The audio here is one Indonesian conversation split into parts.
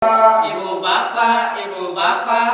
Ibu bapak, ibu bapak.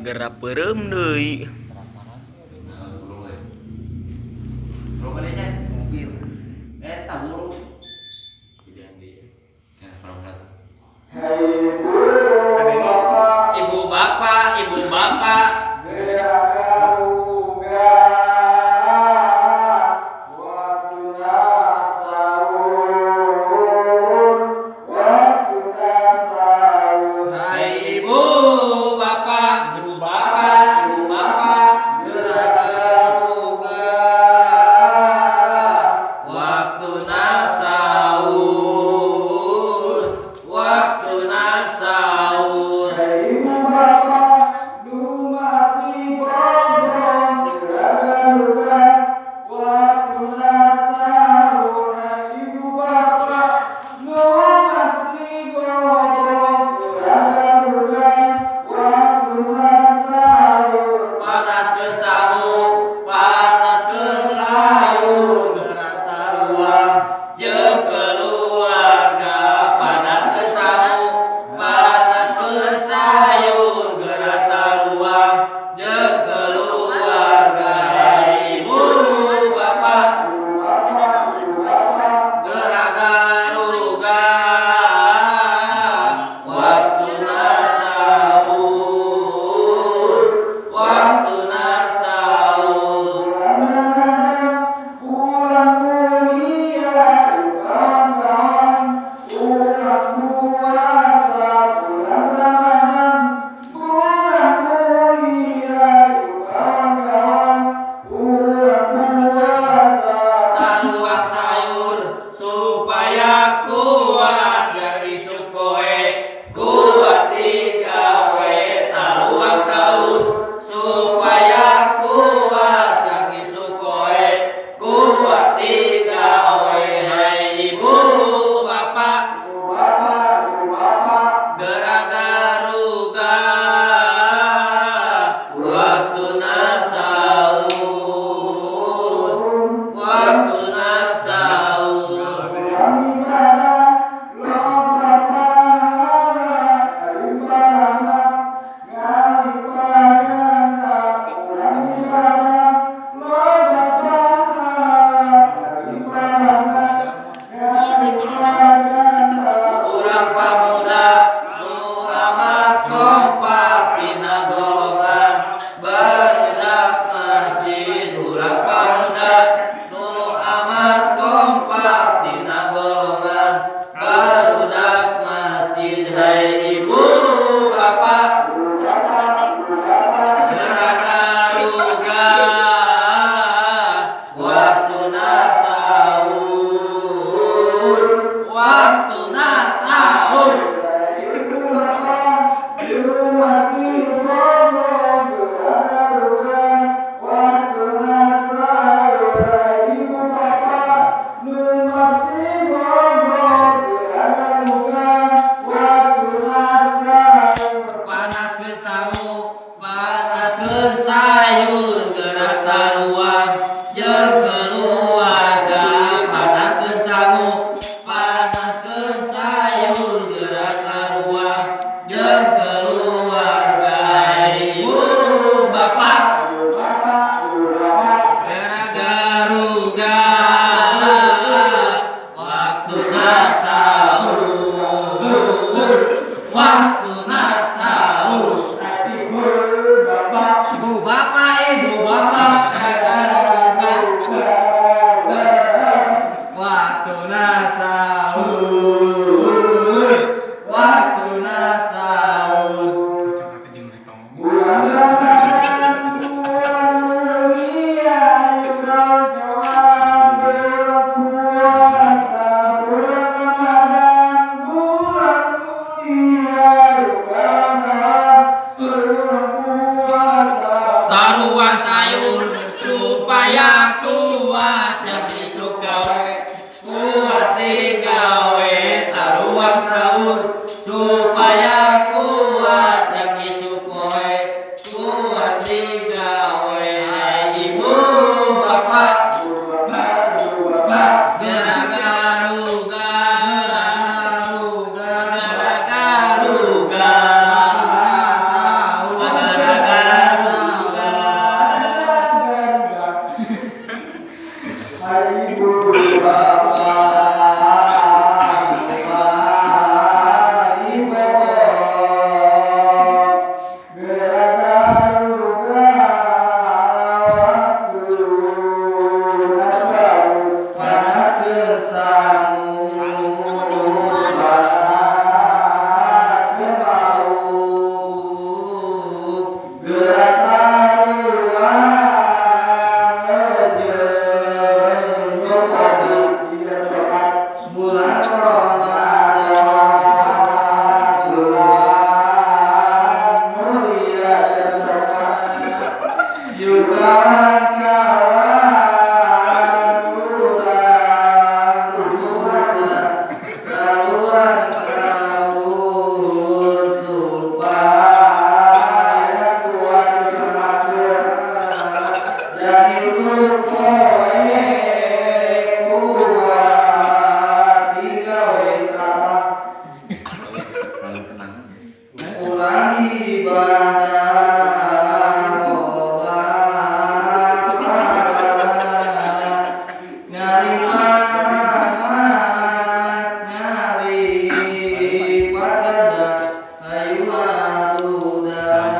Gerap perem deui. Ibu bapak, ibu bapak. waktuna sahur. Panaskeun sahur, panaskeun sayur, gerak karuan jeung keluarga. Panaskeun sahur, panaskeun sayur, gerak karuan jeung keluarga. Ibu bapak garuga waktuna sahur, waktuna sahur. Ibu bapak garuga waktuna sahur, waktuna sahur. Taruhan sayur supaya kuat yang isuk gawe, kuat digawe. Taruhan sahur supaya kuat yang isuk poe, kuat digawe. Ibu bapak gerak garuga, gerak garuga sahur, gerak garuga. Panaskeun sahur, panaskeun lauk, gerak karuan jeung keluarga. Bulan Ramadan, bulan mulia, yuk kawan-kawan urang puasa karuan sahur supaya kuat semangat dan isuk poe kuat digawe kalah. Urang ibadah obat ngalipat rahmat, ngalipat ganda ayu udang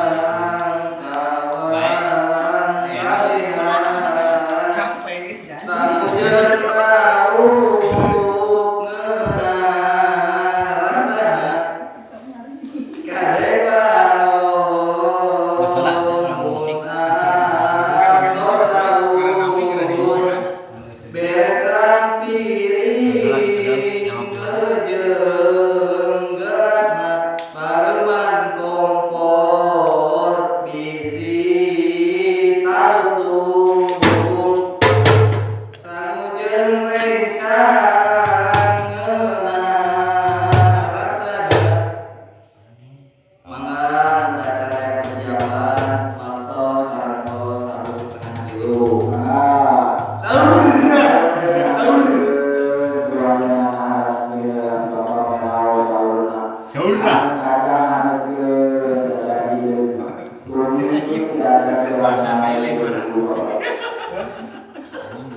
kawan kalian. Samujeun lauk ngeunah rasana kade baro beresan piring kejeung gelasna pareman kompor bisi tarutung samujeun rencang ngeunah rasana. Mangga minta cara persiapan maksos karantos harus setengah kilo. Sahur. Sahur.